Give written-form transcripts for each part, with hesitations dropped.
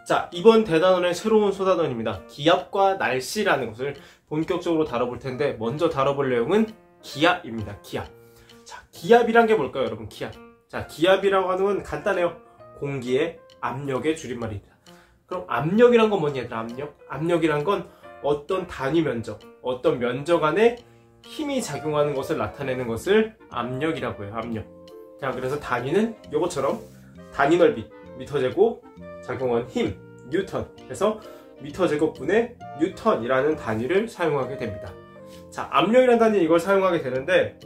자, 이번 대단원의 새로운 소단원입니다. 기압과 날씨라는 것을 본격적으로 다뤄볼 텐데, 먼저 다뤄볼 내용은 기압입니다. 기압. 자, 기압이란 게 뭘까요, 여러분? 기압. 자, 기압이라고 하는 건 간단해요. 공기의 압력의 줄임말입니다. 그럼 압력이란 건 뭐냐, 얘들아? 압력이란 건 어떤 단위 면적, 어떤 면적 안에 힘이 작용하는 것을 나타내는 것을 압력이라고 해요. 압력. 자, 그래서 단위는 요것처럼 단위 넓이, 미터 제곱, 작용한 힘, 뉴턴. 그래서 미터 제곱분의 뉴턴이라는 단위를 사용하게 됩니다. 자, 압력이라는 단위 이걸 사용하게 되는데,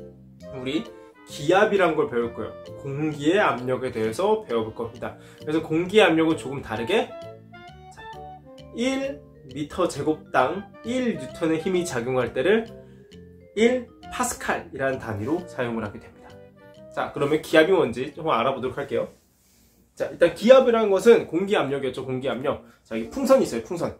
우리 기압이란 걸 배울 거예요. 공기의 압력에 대해서 배워볼 겁니다. 그래서 공기의 압력은 조금 다르게, 1미터 제곱당 1뉴턴의 힘이 작용할 때를 1파스칼이라는 단위로 사용을 하게 됩니다. 자, 그러면 기압이 뭔지 좀 알아보도록 할게요. 자, 일단 기압이라는 것은 공기 압력이었죠. 공기 압력. 자, 여기 풍선이 있어요. 풍선.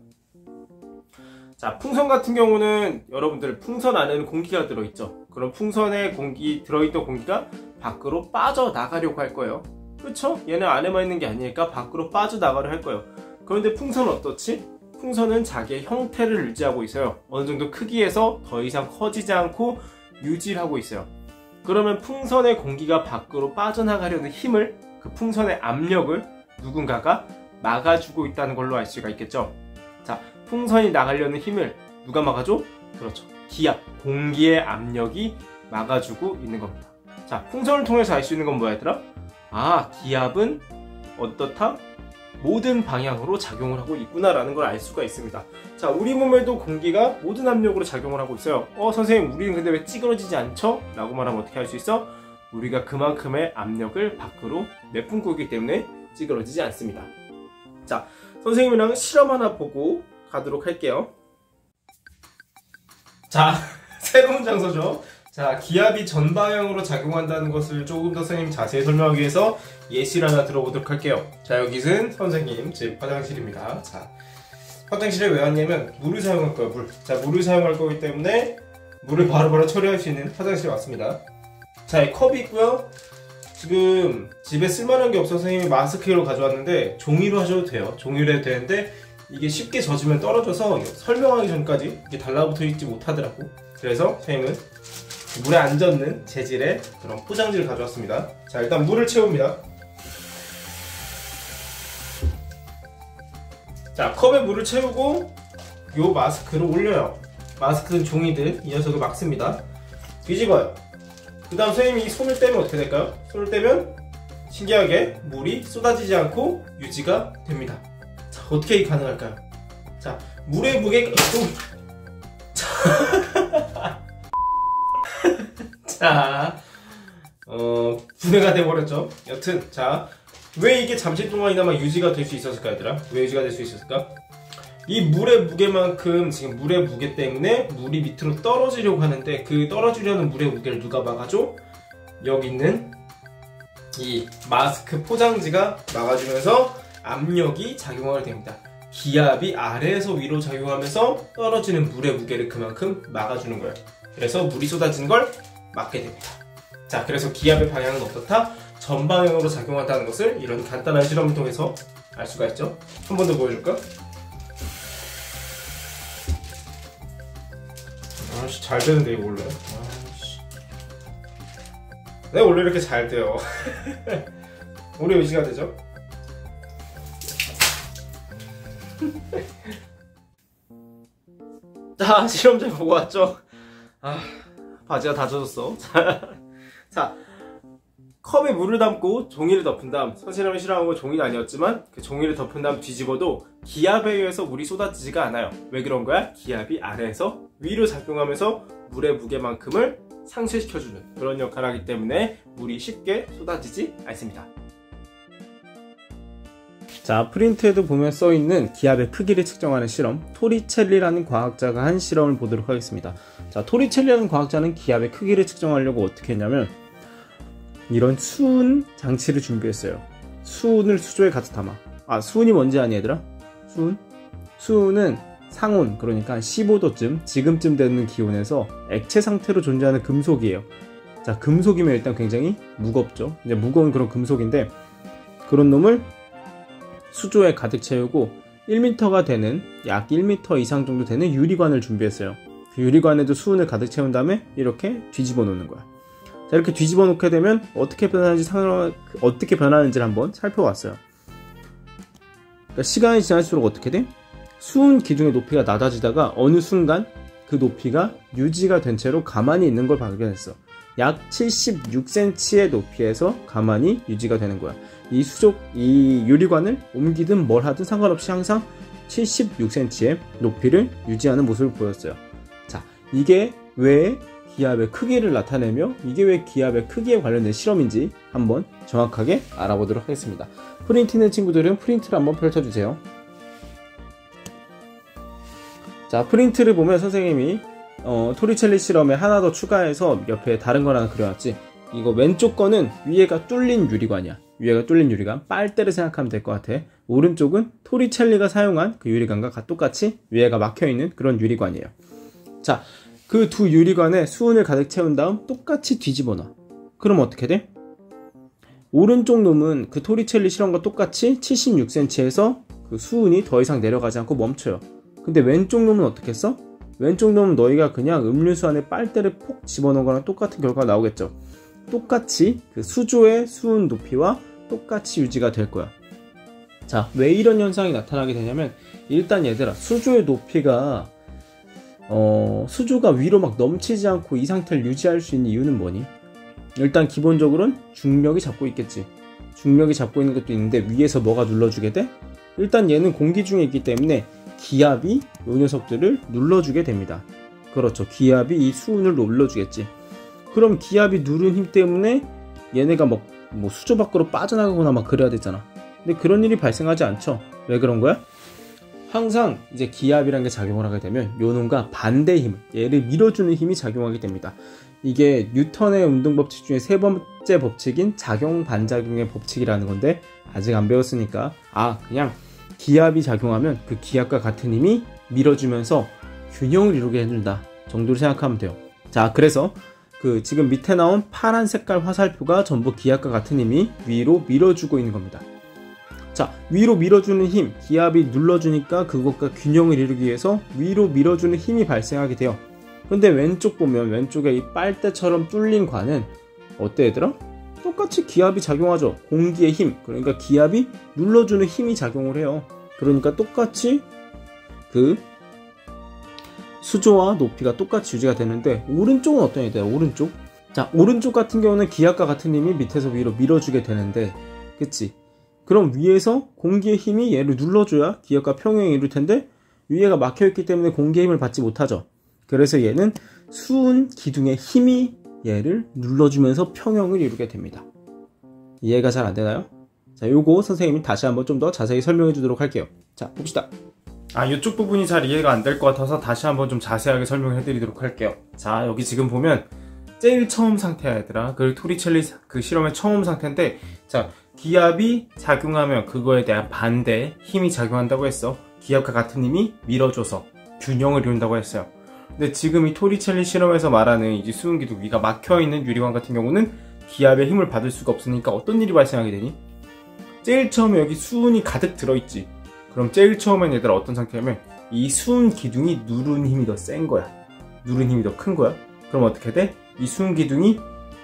자, 풍선 같은 경우는 여러분들 풍선 안에는 공기가 들어있죠. 그럼 풍선에 들어있던 공기가 밖으로 빠져나가려고 할 거예요. 그렇죠? 얘는 안에만 있는 게 아니니까 밖으로 빠져나가려 할 거예요. 그런데 풍선은 어떻지? 풍선은 자기의 형태를 유지하고 있어요. 어느 정도 크기에서 더 이상 커지지 않고 유지를 하고 있어요. 그러면 풍선의 공기가 밖으로 빠져나가려는 힘을, 그 풍선의 압력을 누군가가 막아주고 있다는 걸로 알 수가 있겠죠. 자, 풍선이 나가려는 힘을 누가 막아줘? 그렇죠. 기압, 공기의 압력이 막아주고 있는 겁니다. 자, 풍선을 통해서 알 수 있는 건 뭐야, 얘들아? 아, 기압은 어떻다? 모든 방향으로 작용을 하고 있구나라는 걸 알 수가 있습니다. 자, 우리 몸에도 공기가 모든 압력으로 작용을 하고 있어요. 선생님, 우리는 근데 왜 찌그러지지 않죠? 라고 말하면 어떻게 할 수 있어? 우리가 그만큼의 압력을 밖으로 내뿜고 있기 때문에 찌그러지지 않습니다. 자, 선생님이랑 실험 하나 보고 가도록 할게요. 자, 새로운 장소죠. 자, 기압이 전방향으로 작용한다는 것을 조금 더 선생님 자세히 설명하기 위해서 예시를 하나 들어보도록 할게요. 자, 여기는 선생님 집 화장실입니다. 자, 화장실에 왜 왔냐면 물을 사용할 거예요. 자, 물을 사용할 거기 때문에 물을 바로바로 처리할 수 있는 화장실에 왔습니다. 자, 이 컵이 있고요. 지금 집에 쓸만한 게 없어서 선생님이 마스크로 가져왔는데 종이로 하셔도 돼요. 종이로 해도 되는데 이게 쉽게 젖으면 떨어져서 설명하기 전까지 이게 달라붙어 있지 못하더라고. 그래서 선생님은 물에 안 젖는 재질의 그런 포장지를 가져왔습니다. 자, 일단 물을 채웁니다. 자, 컵에 물을 채우고 요 마스크를 올려요. 마스크는 종이들, 이 녀석을 막습니다. 뒤집어요. 그 다음 선생님이 이 손을 떼면 어떻게 될까요? 손을 떼면 신기하게 물이 쏟아지지 않고 유지가 됩니다. 자, 어떻게 가능할까요? 자, 물의 무게가 자, 분해가 돼버렸죠. 여튼, 자, 왜 이게 잠시 동안이나마 유지가 될 수 있었을까, 얘들아? 왜 유지가 될 수 있었을까? 이 물의 무게만큼, 지금 물의 무게 때문에 물이 밑으로 떨어지려고 하는데, 그 떨어지려는 물의 무게를 누가 막아줘? 여기 있는 이 마스크 포장지가 막아주면서 압력이 작용하게 됩니다. 기압이 아래에서 위로 작용하면서 떨어지는 물의 무게를 그만큼 막아주는 거예요. 그래서 물이 쏟아지는 걸 막게 됩니다. 자, 그래서 기압의 방향은 어떻다? 전방향으로 작용한다는 것을 이런 간단한 실험을 통해서 알 수가 있죠. 한 번 더 보여줄까? 아씨, 잘 되는데 이거 원래. 아씨. 네, 원래 이렇게 잘 돼요. 오래 유지가 되죠? 자, 실험 잘 보고 왔죠? 아, 바지가 다 젖었어. 자, 컵에 물을 담고 종이를 덮은 다음, 선생님이 실험한 건 종이는 아니었지만 그 종이를 덮은 다음 뒤집어도 기압에 의해서 물이 쏟아지지가 않아요. 왜 그런 거야? 기압이 아래에서 위로 작용하면서 물의 무게만큼을 상쇄시켜주는 그런 역할을 하기 때문에 물이 쉽게 쏟아지지 않습니다. 자, 프린트에도 보면 써있는 기압의 크기를 측정하는 실험, 토리첼리라는 과학자가 한 실험을 보도록 하겠습니다. 자, 토리첼리라는 과학자는 기압의 크기를 측정하려고 어떻게 했냐면 이런 수은 장치를 준비했어요. 수은을 수조에 가득 담아. 아, 수은이 뭔지 아니, 얘들아? 수은? 수은은 상온, 그러니까 15도쯤, 지금쯤 되는 기온에서 액체 상태로 존재하는 금속이에요. 자, 금속이면 일단 굉장히 무겁죠. 이제 무거운 그런 금속인데, 그런 놈을 수조에 가득 채우고 1m가 되는 약 1m 이상 정도 되는 유리관을 준비했어요. 그 유리관에도 수은을 가득 채운 다음에 이렇게 뒤집어 놓는 거야. 자, 이렇게 뒤집어 놓게 되면 어떻게 변하는지를 한번 살펴봤어요. 그러니까 시간이 지날수록 어떻게 돼? 수은 기둥의 높이가 낮아지다가 어느 순간 그 높이가 유지가 된 채로 가만히 있는 걸 발견했어. 약 76cm의 높이에서 가만히 유지가 되는 거야. 이 유리관을 옮기든 뭘 하든 상관없이 항상 76cm의 높이를 유지하는 모습을 보였어요. 자, 이게 왜 기압의 크기를 나타내며 이게 왜 기압의 크기에 관련된 실험인지 한번 정확하게 알아보도록 하겠습니다. 프린트 있는 친구들은 프린트를 한번 펼쳐주세요. 자, 프린트를 보면 선생님이 토리첼리 실험에 하나 더 추가해서 옆에 다른 걸 하나 그려놨지. 이거 왼쪽 거는 위에가 뚫린 유리관이야. 위에가 뚫린 유리관, 빨대를 생각하면 될 것 같아. 오른쪽은 토리첼리가 사용한 그 유리관과 똑같이 위에가 막혀있는 그런 유리관이에요. 자, 그 두 유리관에 수은을 가득 채운 다음 똑같이 뒤집어 놔. 그럼 어떻게 돼? 오른쪽 놈은 그 토리첼리 실험과 똑같이 76cm에서 그 수은이 더 이상 내려가지 않고 멈춰요. 근데 왼쪽 놈은 어떻게 했어? 왼쪽 놈은 너희가 그냥 음료수 안에 빨대를 폭 집어넣은 거랑 똑같은 결과가 나오겠죠. 똑같이 그 수조의 수은 높이와 똑같이 유지가 될 거야. 자, 왜 이런 현상이 나타나게 되냐면 일단 얘들아, 수조의 높이가 수조가 위로 막 넘치지 않고 이 상태를 유지할 수 있는 이유는 뭐니? 일단 기본적으로는 중력이 잡고 있겠지. 중력이 잡고 있는 것도 있는데 위에서 뭐가 눌러주게 돼? 일단 얘는 공기 중에 있기 때문에 기압이 이 녀석들을 눌러주게 됩니다. 그렇죠. 기압이 이 수은을 눌러주겠지. 그럼 기압이 누른 힘 때문에 얘네가 뭐 수조 밖으로 빠져나가거나 막 그래야 되잖아. 근데 그런 일이 발생하지 않죠. 왜 그런 거야? 항상 이제 기압이라는 게 작용을 하게 되면 요 놈과 반대의 힘, 얘를 밀어주는 힘이 작용하게 됩니다. 이게 뉴턴의 운동 법칙 중에 세 번째 법칙인 작용 반작용의 법칙이라는 건데 아직 안 배웠으니까 그냥 기압이 작용하면 그 기압과 같은 힘이 밀어주면서 균형을 이루게 해준다 정도로 생각하면 돼요. 자, 그래서 그 지금 밑에 나온 파란 색깔 화살표가 전부 기압과 같은 힘이 위로 밀어주고 있는 겁니다. 자, 위로 밀어주는 힘, 기압이 눌러주니까 그것과 균형을 이루기 위해서 위로 밀어주는 힘이 발생하게 돼요. 근데 왼쪽 보면 왼쪽에 이 빨대처럼 뚫린 관은 어때 얘들아? 똑같이 기압이 작용하죠. 공기의 힘, 그러니까 기압이 눌러주는 힘이 작용을 해요. 그러니까 똑같이 그 수조와 높이가 똑같이 유지가 되는데 오른쪽은 어떤 얘기야? 오른쪽? 자, 오른쪽 같은 경우는 기압과 같은 힘이 밑에서 위로 밀어주게 되는데, 그치? 그럼 위에서 공기의 힘이 얘를 눌러줘야 기압과 평형이 이룰 텐데 위에가 막혀있기 때문에 공기의 힘을 받지 못하죠. 그래서 얘는 수은 기둥의 힘이 얘를 눌러주면서 평형을 이루게 됩니다. 이해가 잘 안 되나요? 자, 요거 선생님이 다시 한번 좀 더 자세히 설명해 주도록 할게요. 자, 봅시다. 이쪽 부분이 잘 이해가 안 될 것 같아서 다시 한번 좀 자세하게 설명해 드리도록 할게요. 자, 여기 지금 보면 제일 처음 상태야 얘들아. 그 토리첼리 그 실험의 처음 상태인데, 자, 기압이 작용하면 그거에 대한 반대 힘이 작용한다고 했어. 기압과 같은 힘이 밀어줘서 균형을 이룬다고 했어요. 근데 지금 이 토리첼리 실험에서 말하는 이제 수은기둥 위가 막혀있는 유리관 같은 경우는 기압의 힘을 받을 수가 없으니까 어떤 일이 발생하게 되니? 제일 처음에 여기 수은이 가득 들어있지. 그럼 제일 처음엔 얘들아 어떤 상태냐면 이 수은 기둥이 누른 힘이 더 센 거야. 누른 힘이 더 큰 거야. 그럼 어떻게 돼? 이 수은 기둥이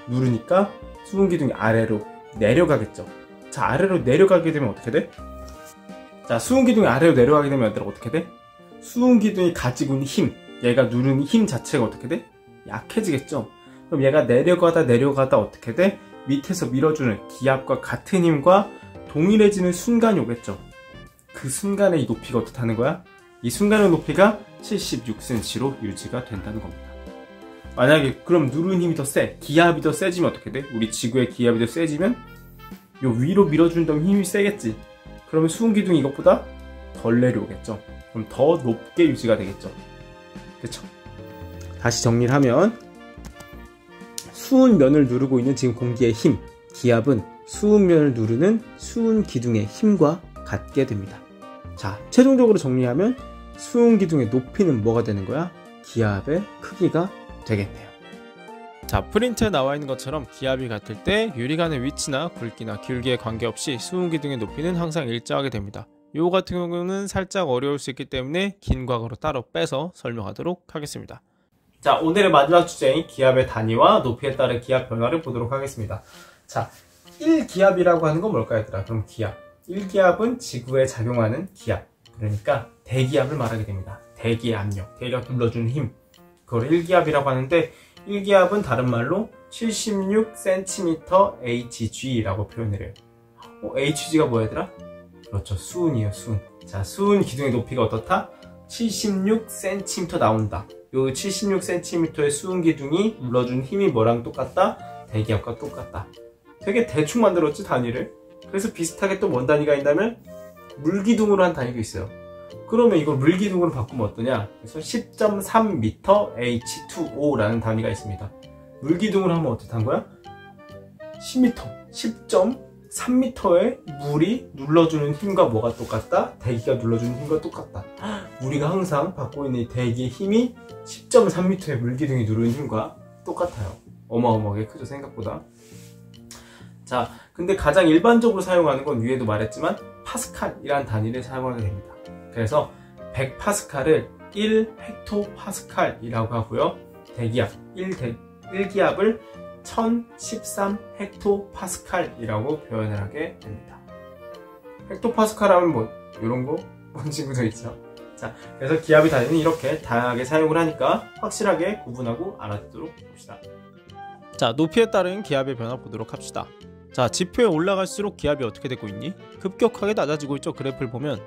누르니까 수은 기둥이 아래로 내려가겠죠. 자, 아래로 내려가게 되면 어떻게 돼? 자, 수은 기둥이 아래로 내려가게 되면 얘들아 어떻게 돼? 수은 기둥이 가지고 있는 힘, 얘가 누르는 힘 자체가 어떻게 돼? 약해지겠죠. 그럼 얘가 내려가다 어떻게 돼? 밑에서 밀어주는 기압과 같은 힘과 동일해지는 순간이 오겠죠. 그 순간에 이 높이가 어떻다는 거야? 이 순간의 높이가 76cm로 유지가 된다는 겁니다. 만약에 그럼 누르는 힘이 더 세, 기압이 더 세지면 어떻게 돼? 우리 지구의 기압이 더 세지면 요 위로 밀어준다면 힘이 세겠지. 그러면 수은 기둥이 이것보다 덜 내려오겠죠. 그럼 더 높게 유지가 되겠죠. 그쵸? 다시 정리를 하면 수은면을 누르고 있는 지금 공기의 힘, 기압은 수은면을 누르는 수은 기둥의 힘과 같게 됩니다. 자, 최종적으로 정리하면 수은 기둥의 높이는 뭐가 되는 거야? 기압의 크기가 되겠네요. 자, 프린트에 나와 있는 것처럼 기압이 같을 때 유리관의 위치나 굵기나 길기에 관계없이 수은기 등의 높이는 항상 일정하게 됩니다. 요거 같은 경우는 살짝 어려울 수 있기 때문에 긴 과거로 따로 빼서 설명하도록 하겠습니다. 자, 오늘의 마지막 주제인 기압의 단위와 높이에 따른 기압 변화를 보도록 하겠습니다. 자, 1기압이라고 하는 건 뭘까요, 얘들아? 그럼 기압. 1기압은 지구에 작용하는 기압. 그러니까 대기압을 말하게 됩니다. 대기의 압력, 대력 눌러주는 힘. 그걸 1기압이라고 하는데 1기압은 다른 말로 76cm Hg라고 표현을 해요. Hg가 뭐야, 얘들아? 그렇죠, 수은이에요, 수은. 자, 수은 기둥의 높이가 어떻다? 76cm 나온다. 요 76cm의 수은 기둥이 눌러준 힘이 뭐랑 똑같다? 대기압과 똑같다. 되게 대충 만들었지, 단위를. 그래서 비슷하게 또 뭔 단위가 있냐면 물기둥으로 한 단위가 있어요. 그러면 이걸 물기둥으로 바꾸면 어떠냐? 그래서 10.3m H2O라는 단위가 있습니다. 물기둥으로 하면 어떻단 거야? 10m, 10.3m의 물이 눌러주는 힘과 뭐가 똑같다? 대기가 눌러주는 힘과 똑같다. 우리가 항상 받고 있는 이 대기의 힘이 10.3m의 물기둥이 누르는 힘과 똑같아요. 어마어마하게 크죠, 생각보다. 자, 근데 가장 일반적으로 사용하는 건 위에도 말했지만 파스칼이라는 단위를 사용하게 됩니다. 그래서 100파스칼을 1헥토파스칼이라고 하고요. 대기압 1기압을 1013헥토파스칼이라고 표현을 하게 됩니다. 헥토파스칼 하면 뭐 이런 거? 뭔 친구도 있죠. 자, 그래서 기압의 단위는 이렇게 다양하게 사용을 하니까 확실하게 구분하고 알아듣도록 봅시다. 자, 높이에 따른 기압의 변화 보도록 합시다. 자, 지표에 올라갈수록 기압이 어떻게 되고 있니? 급격하게 낮아지고 있죠. 그래프를 보면.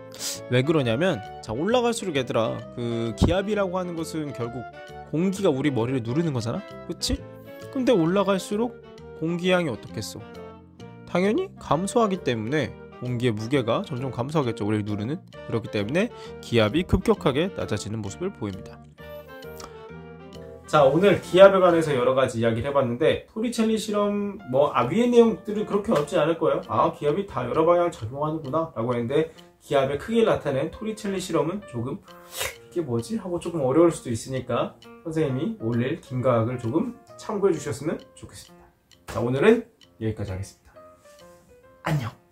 왜 그러냐면, 자, 올라갈수록 얘들아, 그 기압이라고 하는 것은 결국 공기가 우리 머리를 누르는 거잖아? 그치? 근데 올라갈수록 공기양이 어떻겠어? 당연히 감소하기 때문에 공기의 무게가 점점 감소하겠죠. 우리를 누르는. 그렇기 때문에 기압이 급격하게 낮아지는 모습을 보입니다. 자, 오늘 기압에 관해서 여러가지 이야기를 해봤는데 토리첼리 실험 위의 내용들은 그렇게 어렵지 않을 거예요. 기압이 다 여러 방향 작용하는구나 라고 했는데 기압의 크기를 나타낸 토리첼리 실험은 조금 이게 뭐지? 하고 조금 어려울 수도 있으니까 선생님이 올릴 김과학을 조금 참고해 주셨으면 좋겠습니다. 자, 오늘은 여기까지 하겠습니다. 안녕.